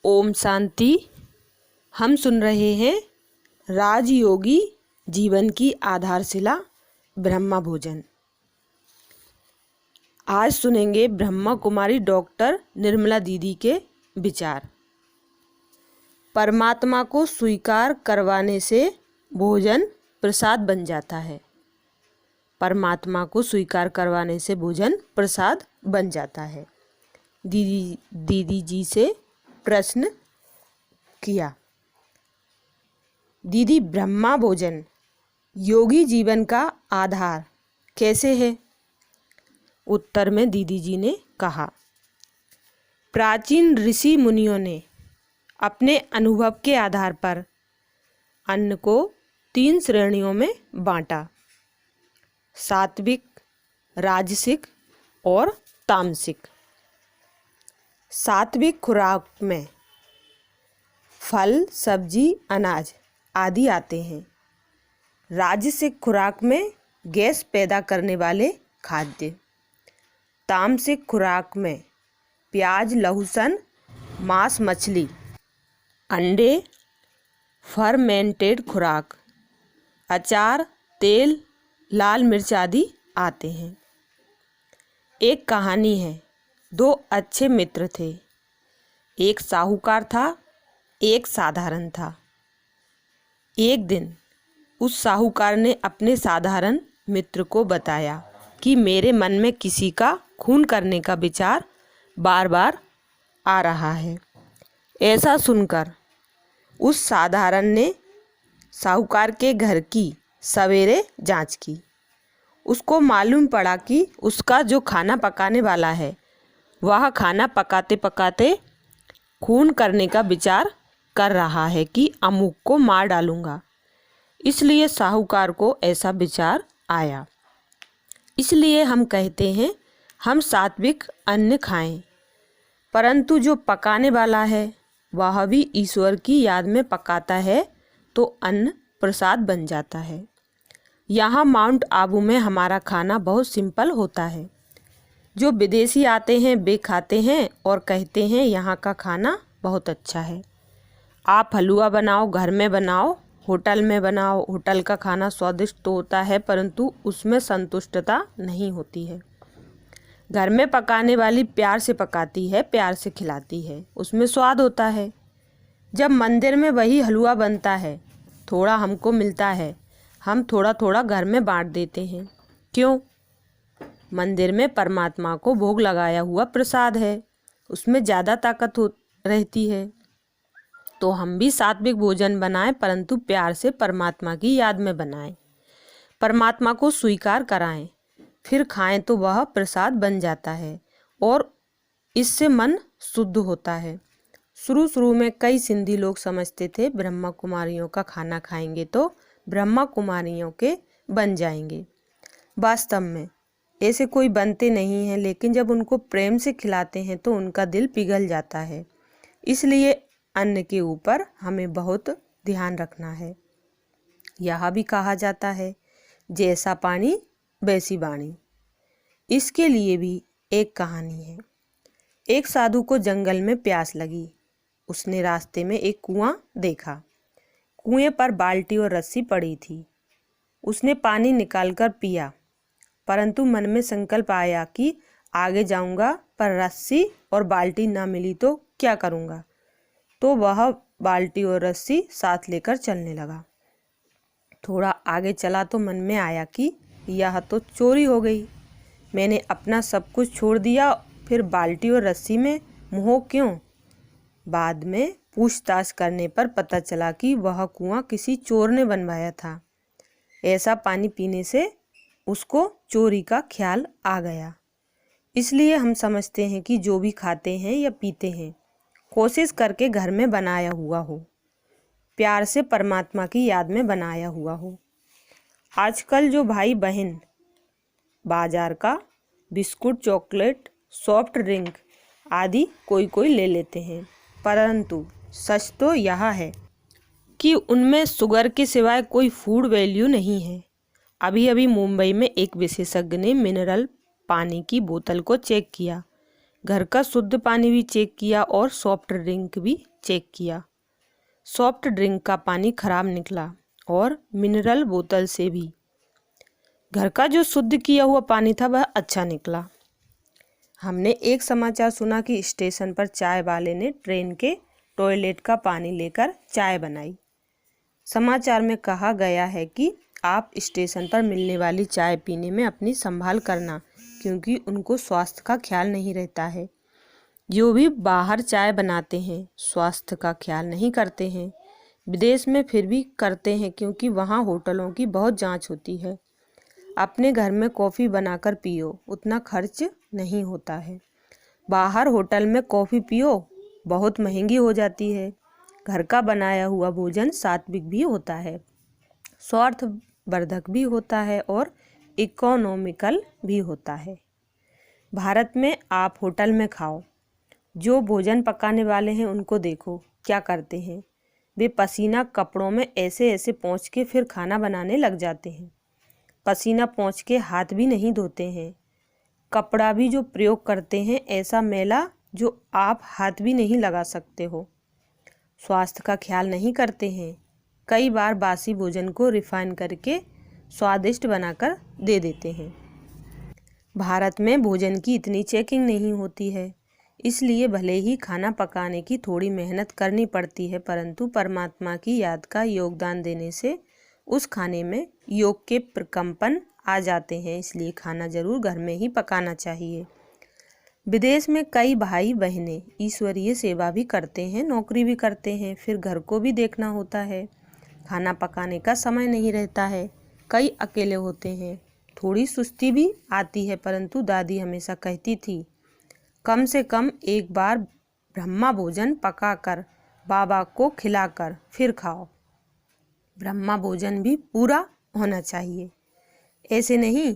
ओम शांति। हम सुन रहे हैं राजयोगी जीवन की आधारशिला ब्रह्मा भोजन। आज सुनेंगे ब्रह्मा कुमारी डॉक्टर निर्मला दीदी के विचार। परमात्मा को स्वीकार करवाने से भोजन प्रसाद बन जाता है। परमात्मा को स्वीकार करवाने से भोजन प्रसाद बन जाता है। दीदी जी से प्रश्न किया, दीदी ब्रह्मा भोजन योगी जीवन का आधार कैसे है? उत्तर में दीदी जी ने कहा, प्राचीन ऋषि मुनियों ने अपने अनुभव के आधार पर अन्न को 3 श्रेणियों में बांटा, सात्विक, राजसिक और तामसिक। सात्विक खुराक में फल, सब्जी, अनाज आदि आते हैं। राजसिक खुराक में गैस पैदा करने वाले खाद्य। तामसिक खुराक में प्याज, लहसुन, मांस, मछली, अंडे, फर्मेंटेड खुराक, अचार, तेल, लाल मिर्च आदि आते हैं। एक कहानी है। 2 अच्छे मित्र थे। एक साहूकार था, एक साधारण था। एक दिन उस साहूकार ने अपने साधारण मित्र को बताया कि मेरे मन में किसी का खून करने का विचार बार बार आ रहा है। ऐसा सुनकर उस साधारण ने साहूकार के घर की सवेरे जांच की। उसको मालूम पड़ा कि उसका जो खाना पकाने वाला है वह खाना पकाते पकाते खून करने का विचार कर रहा है कि अमुक को मार डालूंगा। इसलिए साहूकार को ऐसा विचार आया। इसलिए हम कहते हैं हम सात्विक अन्न खाएं, परंतु जो पकाने वाला है वह भी ईश्वर की याद में पकाता है तो अन्न प्रसाद बन जाता है। यहाँ माउंट आबू में हमारा खाना बहुत सिंपल होता है। जो विदेशी आते हैं वे खाते हैं और कहते हैं यहाँ का खाना बहुत अच्छा है। आप हलवा बनाओ, घर में बनाओ, होटल में बनाओ, होटल का खाना स्वादिष्ट तो होता है परंतु उसमें संतुष्टता नहीं होती है। घर में पकाने वाली प्यार से पकाती है, प्यार से खिलाती है, उसमें स्वाद होता है। जब मंदिर में वही हलवा बनता है, थोड़ा हमको मिलता है, हम थोड़ा थोड़ा घर में बांट देते हैं। क्यों? मंदिर में परमात्मा को भोग लगाया हुआ प्रसाद है, उसमें ज़्यादा ताकत रहती है। तो हम भी सात्विक भोजन बनाएं परंतु प्यार से परमात्मा की याद में बनाएं। परमात्मा को स्वीकार कराएं, फिर खाएं तो वह प्रसाद बन जाता है और इससे मन शुद्ध होता है। शुरू में कई सिंधी लोग समझते थे ब्रह्मा कुमारियों का खाना खाएंगे तो ब्रह्मा कुमारियों के बन जाएंगे। वास्तव में ऐसे कोई बनते नहीं हैं, लेकिन जब उनको प्रेम से खिलाते हैं तो उनका दिल पिघल जाता है। इसलिए अन्न के ऊपर हमें बहुत ध्यान रखना है। यह भी कहा जाता है जैसा पानी वैसी वाणी। इसके लिए भी एक कहानी है। एक साधु को जंगल में प्यास लगी। उसने रास्ते में एक कुआं देखा। कुएं पर बाल्टी और रस्सी पड़ी थी। उसने पानी निकालकर पिया, परंतु मन में संकल्प आया कि आगे जाऊंगा पर रस्सी और बाल्टी ना मिली तो क्या करूंगा। तो वह बाल्टी और रस्सी साथ लेकर चलने लगा। थोड़ा आगे चला तो मन में आया कि यह तो चोरी हो गई। मैंने अपना सब कुछ छोड़ दिया, फिर बाल्टी और रस्सी में मोह क्यों? बाद में पूछताछ करने पर पता चला कि वह कुआं किसी चोर ने बनवाया था। ऐसा पानी पीने से उसको चोरी का ख्याल आ गया। इसलिए हम समझते हैं कि जो भी खाते हैं या पीते हैं कोशिश करके घर में बनाया हुआ हो, प्यार से परमात्मा की याद में बनाया हुआ हो। आजकल जो भाई बहन बाजार का बिस्कुट, चॉकलेट, सॉफ्ट ड्रिंक आदि कोई ले लेते हैं, परंतु सच तो यह है कि उनमें शुगर के सिवाय कोई फूड वैल्यू नहीं है। अभी मुंबई में एक विशेषज्ञ ने मिनरल पानी की बोतल को चेक किया। घर का शुद्ध पानी भी चेक किया और सॉफ्ट ड्रिंक भी चेक किया। सॉफ्ट ड्रिंक का पानी खराब निकला और मिनरल बोतल से भी। घर का जो शुद्ध किया हुआ पानी था वह अच्छा निकला। हमने एक समाचार सुना कि स्टेशन पर चाय वाले ने ट्रेन के टॉयलेट का पानी लेकर चाय बनाई। समाचार में कहा गया है कि आप स्टेशन पर मिलने वाली चाय पीने में अपनी संभाल करना, क्योंकि उनको स्वास्थ्य का ख्याल नहीं रहता है। जो भी बाहर चाय बनाते हैं स्वास्थ्य का ख्याल नहीं करते हैं। विदेश में फिर भी करते हैं, क्योंकि वहाँ होटलों की बहुत जांच होती है। अपने घर में कॉफ़ी बनाकर पियो, उतना खर्च नहीं होता है। बाहर होटल में कॉफ़ी पियो, बहुत महंगी हो जाती है। घर का बनाया हुआ भोजन सात्विक भी होता है, स्वास्थ्यवर्धक भी होता है और इकोनॉमिकल भी होता है। भारत में आप होटल में खाओ, जो भोजन पकाने वाले हैं उनको देखो क्या करते हैं। वे पसीना कपड़ों में ऐसे ऐसे पोंछ के फिर खाना बनाने लग जाते हैं। पसीना पोंछ के हाथ भी नहीं धोते हैं। कपड़ा भी जो प्रयोग करते हैं ऐसा मैला जो आप हाथ भी नहीं लगा सकते हो। स्वास्थ्य का ख्याल नहीं करते हैं। कई बार बासी भोजन को रिफाइन करके स्वादिष्ट बनाकर दे देते हैं। भारत में भोजन की इतनी चेकिंग नहीं होती है, इसलिए भले ही खाना पकाने की थोड़ी मेहनत करनी पड़ती है, परंतु परमात्मा की याद का योगदान देने से उस खाने में योग के प्रकंपन आ जाते हैं। इसलिए खाना जरूर घर में ही पकाना चाहिए। विदेश में कई भाई बहनें ईश्वरीय सेवा भी करते हैं, नौकरी भी करते हैं, फिर घर को भी देखना होता है। खाना पकाने का समय नहीं रहता है। कई अकेले होते हैं, थोड़ी सुस्ती भी आती है, परंतु दादी हमेशा कहती थी कम से कम एक बार ब्रह्मा भोजन पकाकर बाबा को खिलाकर फिर खाओ। ब्रह्मा भोजन भी पूरा होना चाहिए। ऐसे नहीं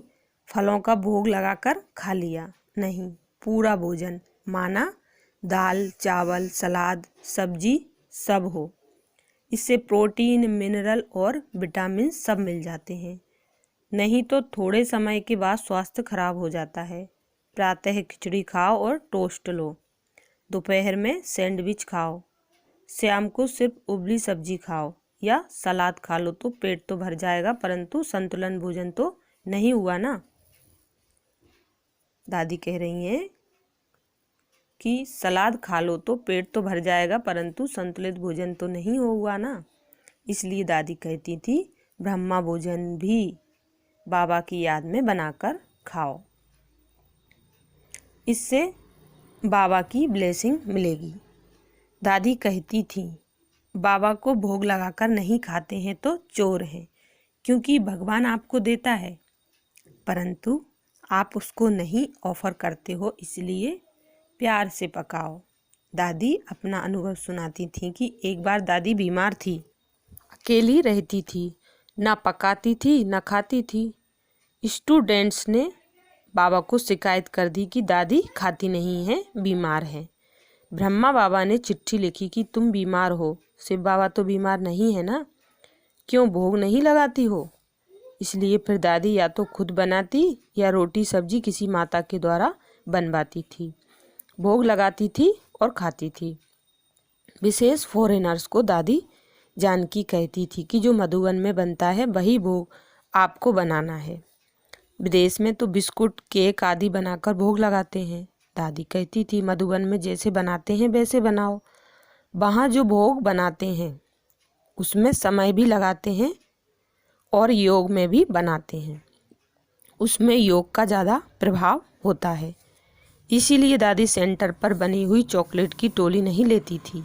फलों का भोग लगाकर खा लिया, नहीं, पूरा भोजन माना दाल चावल सलाद सब्जी सब हो। इससे प्रोटीन मिनरल और विटामिन सब मिल जाते हैं। नहीं तो थोड़े समय के बाद स्वास्थ्य खराब हो जाता है। प्रातः खिचड़ी खाओ और टोस्ट लो, दोपहर में सैंडविच खाओ, शाम को सिर्फ उबली सब्जी खाओ या सलाद खा लो तो पेट तो भर जाएगा, परंतु संतुलन भोजन तो नहीं हुआ ना। दादी कह रही हैं कि सलाद खा लो तो पेट तो भर जाएगा, परंतु संतुलित भोजन तो नहीं हुआ ना। इसलिए दादी कहती थी ब्रह्मा भोजन भी बाबा की याद में बनाकर खाओ, इससे बाबा की ब्लेसिंग मिलेगी। दादी कहती थी बाबा को भोग लगाकर नहीं खाते हैं तो चोर हैं, क्योंकि भगवान आपको देता है परंतु आप उसको नहीं ऑफर करते हो, इसलिए प्यार से पकाओ। दादी अपना अनुभव सुनाती थी कि एक बार दादी बीमार थी, अकेली रहती थी, ना पकाती थी ना खाती थी। स्टूडेंट्स ने बाबा को शिकायत कर दी कि दादी खाती नहीं है, बीमार है। ब्रह्मा बाबा ने चिट्ठी लिखी कि तुम बीमार हो, शिव बाबा तो बीमार नहीं है ना, क्यों भोग नहीं लगाती हो। इसलिए फिर दादी या तो खुद बनाती या रोटी सब्जी किसी माता के द्वारा बनवाती थी, भोग लगाती थी और खाती थी। विशेष फॉरेनर्स को दादी जानकी कहती थी कि जो मधुबन में बनता है वही भोग आपको बनाना है। विदेश में तो बिस्कुट केक आदि बनाकर भोग लगाते हैं। दादी कहती थी मधुबन में जैसे बनाते हैं वैसे बनाओ। वहाँ जो भोग बनाते हैं उसमें समय भी लगाते हैं और योग में भी बनाते हैं, उसमें योग का ज़्यादा प्रभाव होता है। इसीलिए दादी सेंटर पर बनी हुई चॉकलेट की टोली नहीं लेती थी।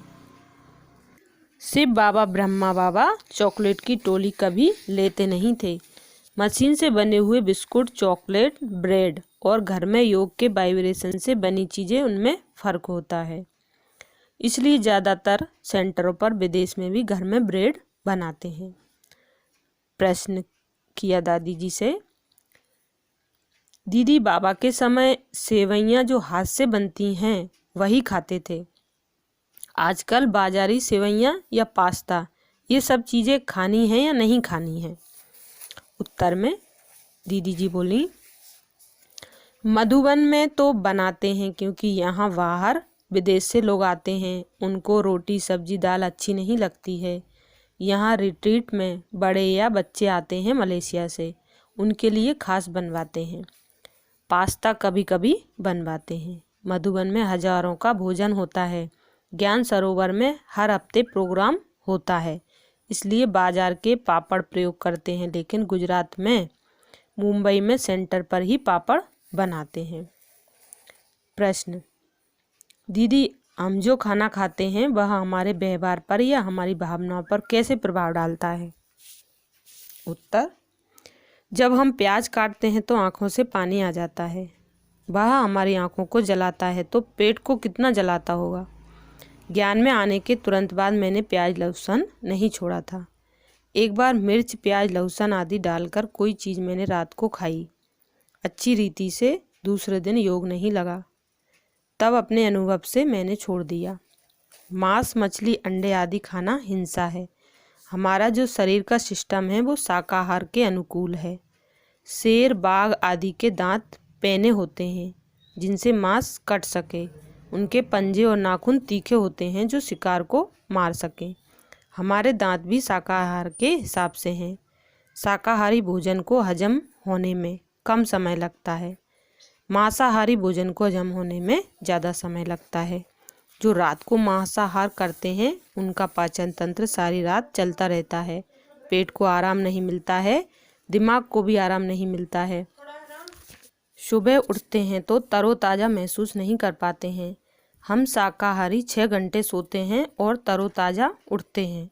शिव बाबा ब्रह्मा बाबा चॉकलेट की टोली कभी लेते नहीं थे। मशीन से बने हुए बिस्कुट चॉकलेट ब्रेड और घर में योग के वाइब्रेशन से बनी चीज़ें, उनमें फ़र्क होता है। इसलिए ज़्यादातर सेंटरों पर विदेश में भी घर में ब्रेड बनाते हैं। प्रश्न किया दादी जी से, दीदी बाबा के समय सेवइयाँ जो हाथ से बनती हैं वही खाते थे, आजकल बाजारी सेवइयाँ या पास्ता ये सब चीज़ें खानी हैं या नहीं खानी हैं। उत्तर में दीदी जी बोली मधुबन में तो बनाते हैं, क्योंकि यहाँ बाहर विदेश से लोग आते हैं, उनको रोटी सब्जी दाल अच्छी नहीं लगती है। यहाँ रिट्रीट में बड़े या बच्चे आते हैं मलेशिया से, उनके लिए खास बनवाते हैं। पास्ता कभी कभी बनवाते हैं। मधुबन में हजारों का भोजन होता है। ज्ञान सरोवर में हर हफ्ते प्रोग्राम होता है, इसलिए बाजार के पापड़ प्रयोग करते हैं, लेकिन गुजरात में मुंबई में सेंटर पर ही पापड़ बनाते हैं। प्रश्न, दीदी हम जो खाना खाते हैं वह हमारे व्यवहार पर या हमारी भावनाओं पर कैसे प्रभाव डालता है? उत्तर, जब हम प्याज काटते हैं तो आँखों से पानी आ जाता है। वह हमारी आँखों को जलाता है, तो पेट को कितना जलाता होगा। ज्ञान में आने के तुरंत बाद मैंने प्याज लहसुन नहीं छोड़ा था। एक बार मिर्च प्याज लहसुन आदि डालकर कोई चीज़ मैंने रात को खाई अच्छी रीति से, दूसरे दिन योग नहीं लगा। तब अपने अनुभव से मैंने छोड़ दिया। मांस मछली अंडे आदि खाना हिंसा है। हमारा जो शरीर का सिस्टम है वो शाकाहार के अनुकूल है। शेर बाघ आदि के दांत पैने होते हैं जिनसे मांस कट सके। उनके पंजे और नाखून तीखे होते हैं जो शिकार को मार सकें। हमारे दांत भी शाकाहार के हिसाब से हैं। शाकाहारी भोजन को हजम होने में कम समय लगता है, मांसाहारी भोजन को हजम होने में ज़्यादा समय लगता है। जो रात को मांसाहार करते हैं उनका पाचन तंत्र सारी रात चलता रहता है। पेट को आराम नहीं मिलता है, दिमाग को भी आराम नहीं मिलता है। सुबह उठते हैं तो तरोताज़ा महसूस नहीं कर पाते हैं। हम शाकाहारी 6 घंटे सोते हैं और तरोताज़ा उठते हैं।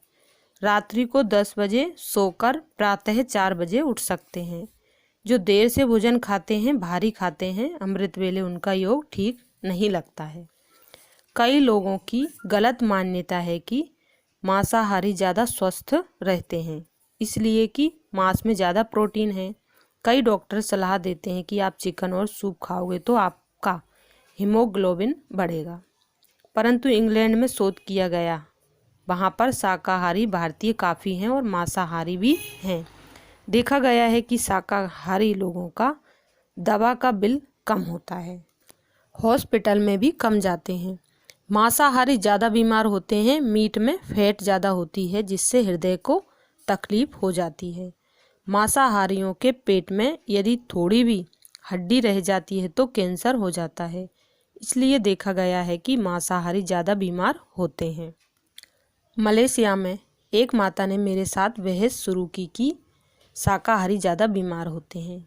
रात्रि को 10 बजे सोकर प्रातः 4 बजे उठ सकते हैं। जो देर से भोजन खाते हैं, भारी खाते हैं, अमृत वेले उनका योग ठीक नहीं लगता है। कई लोगों की गलत मान्यता है कि मांसाहारी ज़्यादा स्वस्थ रहते हैं, इसलिए कि मांस में ज़्यादा प्रोटीन है। कई डॉक्टर सलाह देते हैं कि आप चिकन और सूप खाओगे तो आपका हीमोग्लोबिन बढ़ेगा, परंतु इंग्लैंड में शोध किया गया, वहाँ पर शाकाहारी भारतीय काफ़ी हैं और मांसाहारी भी हैं। देखा गया है कि शाकाहारी लोगों का दवा का बिल कम होता है, हॉस्पिटल में भी कम जाते हैं। मांसाहारी ज़्यादा बीमार होते हैं। मीट में फैट ज़्यादा होती है जिससे हृदय को तकलीफ हो जाती है। मांसाहारियों के पेट में यदि थोड़ी भी हड्डी रह जाती है तो कैंसर हो जाता है, इसलिए देखा गया है कि मांसाहारी ज़्यादा बीमार होते हैं। मलेशिया में एक माता ने मेरे साथ बहस शुरू की कि शाकाहारी ज़्यादा बीमार होते हैं।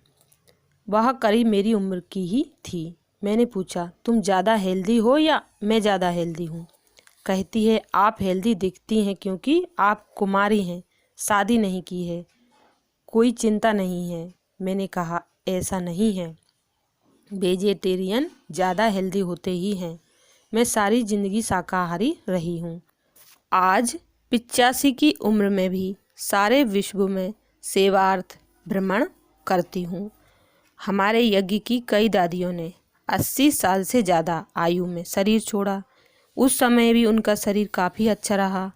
वह करीब मेरी उम्र की ही थी। मैंने पूछा, तुम ज़्यादा हेल्दी हो या मैं ज़्यादा हेल्दी हूँ? कहती है, आप हेल्दी दिखती हैं क्योंकि आप कुमारी हैं, शादी नहीं की है, कोई चिंता नहीं है। मैंने कहा, ऐसा नहीं है, वेजिटेरियन ज़्यादा हेल्दी होते ही हैं। मैं सारी ज़िंदगी शाकाहारी रही हूँ। आज 85 की उम्र में भी सारे विश्व में सेवार्थ भ्रमण करती हूँ। हमारे यज्ञ की कई दादियों ने 80 साल से ज़्यादा आयु में शरीर छोड़ा। उस समय भी उनका शरीर काफ़ी अच्छा रहा।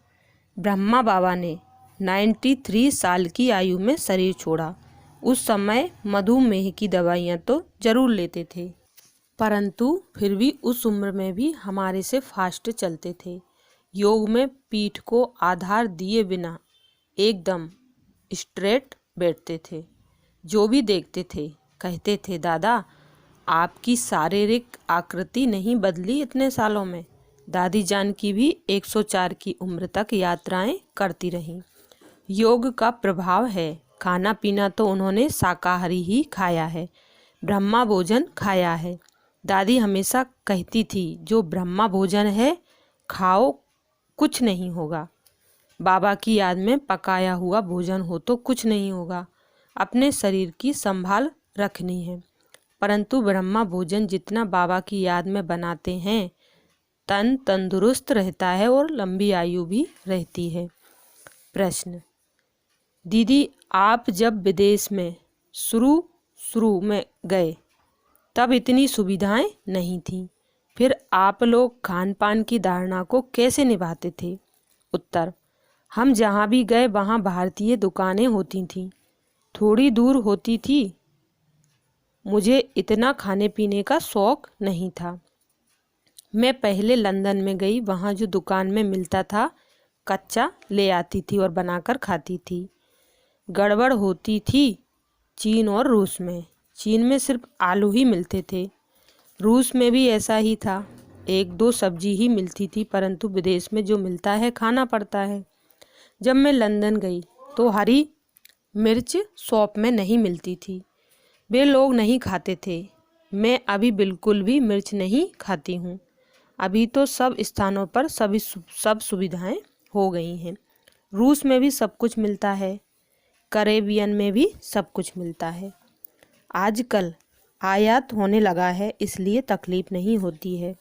ब्रह्मा बाबा ने 93 साल की आयु में शरीर छोड़ा। उस समय मधुमेह की दवाइयाँ तो ज़रूर लेते थे, परंतु फिर भी उस उम्र में भी हमारे से फास्ट चलते थे। योग में पीठ को आधार दिए बिना एकदम स्ट्रेट बैठते थे। जो भी देखते थे कहते थे, दादा आपकी शारीरिक आकृति नहीं बदली इतने सालों में। दादी जान की भी 104 की उम्र तक यात्राएं करती रहीं। योग का प्रभाव है। खाना पीना तो उन्होंने शाकाहारी ही खाया है, ब्रह्मा भोजन खाया है। दादी हमेशा कहती थी, जो ब्रह्मा भोजन है खाओ, कुछ नहीं होगा। बाबा की याद में पकाया हुआ भोजन हो तो कुछ नहीं होगा। अपने शरीर की संभाल रखनी है, परंतु ब्रह्मा भोजन जितना बाबा की याद में बनाते हैं, तन तंदुरुस्त रहता है और लंबी आयु भी रहती है। प्रश्न, दीदी आप जब विदेश में शुरू में गए तब इतनी सुविधाएं नहीं थीं, फिर आप लोग खान पान की धारणा को कैसे निभाते थे? उत्तर, हम जहाँ भी गए वहाँ भारतीय दुकानें होती थीं। थोड़ी दूर होती थी मुझे इतना खाने पीने का शौक नहीं था। मैं पहले लंदन में गई, वहाँ जो दुकान में मिलता था कच्चा ले आती थी और बनाकर खाती थी। गड़बड़ होती थी चीन और रूस में। चीन में सिर्फ आलू ही मिलते थे, रूस में भी ऐसा ही था, एक दो सब्जी ही मिलती थी, परंतु विदेश में जो मिलता है खाना पड़ता है। जब मैं लंदन गई तो हरी मिर्च शॉप में नहीं मिलती थी, वे लोग नहीं खाते थे। मैं अभी बिल्कुल भी मिर्च नहीं खाती हूँ। अभी तो सब स्थानों पर सब सुविधाएं हो गई हैं। रूस में भी सब कुछ मिलता है, कैरेबियन में भी सब कुछ मिलता है। आजकल आयात होने लगा है, इसलिए तकलीफ़ नहीं होती है।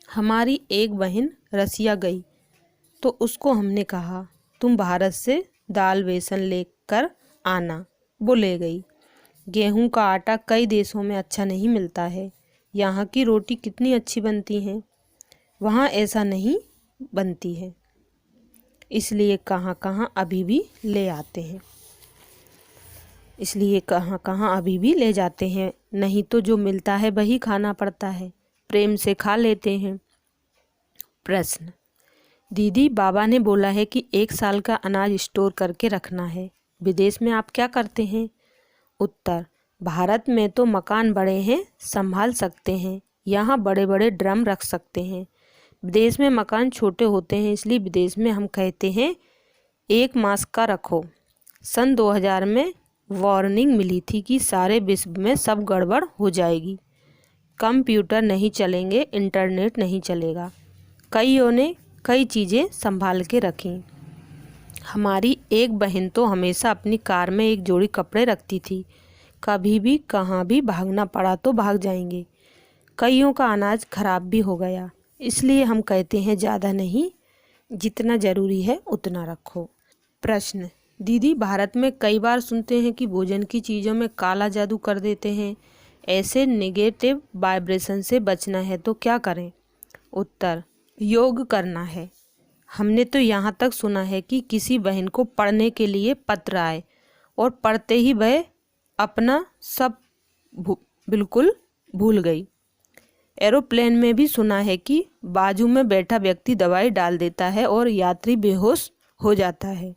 हमारी एक बहन रसिया गई तो उसको हमने कहा तुम भारत से दाल बेसन लेकर आना, वो ले गई। गेहूं का आटा कई देशों में अच्छा नहीं मिलता है, यहाँ की रोटी कितनी अच्छी बनती है, वहाँ ऐसा नहीं बनती है, इसलिए कहाँ कहाँ अभी भी ले आते हैं, नहीं तो जो मिलता है वही खाना पड़ता है, प्रेम से खा लेते हैं। प्रश्न, दीदी बाबा ने बोला है कि 1 साल का अनाज स्टोर करके रखना है, विदेश में आप क्या करते हैं? उत्तर, भारत में तो मकान बड़े हैं, संभाल सकते हैं, यहाँ बड़े बड़े ड्रम रख सकते हैं। विदेश में मकान छोटे होते हैं, इसलिए विदेश में हम कहते हैं 1 मास का रखो। सन 2000 में वार्निंग मिली थी कि सारे विश्व में सब गड़बड़ हो जाएगी, कंप्यूटर नहीं चलेंगे, इंटरनेट नहीं चलेगा। कईयों ने कई चीज़ें संभाल के रखी। हमारी एक बहन तो हमेशा अपनी कार में एक जोड़ी कपड़े रखती थी, कभी भी कहाँ भी भागना पड़ा तो भाग जाएंगे। कईयों का अनाज खराब भी हो गया, इसलिए हम कहते हैं ज़्यादा नहीं, जितना ज़रूरी है उतना रखो। प्रश्न, दीदी भारत में कई बार सुनते हैं कि भोजन की चीज़ों में काला जादू कर देते हैं, ऐसे नेगेटिव वाइब्रेशन से बचना है तो क्या करें? उत्तर, योग करना है। हमने तो यहाँ तक सुना है कि किसी बहन को पढ़ने के लिए पत्र आए और पढ़ते ही वह अपना सब बिल्कुल भूल गई। एरोप्लेन में भी सुना है कि बाजू में बैठा व्यक्ति दवाई डाल देता है और यात्री बेहोश हो जाता है,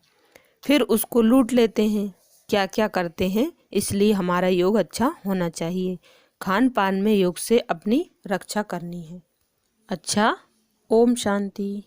फिर उसको लूट लेते हैं। क्या क्या करते हैं, इसलिए हमारा योग अच्छा होना चाहिए। खान पान में योग से अपनी रक्षा करनी है। अच्छा, ओम शांति।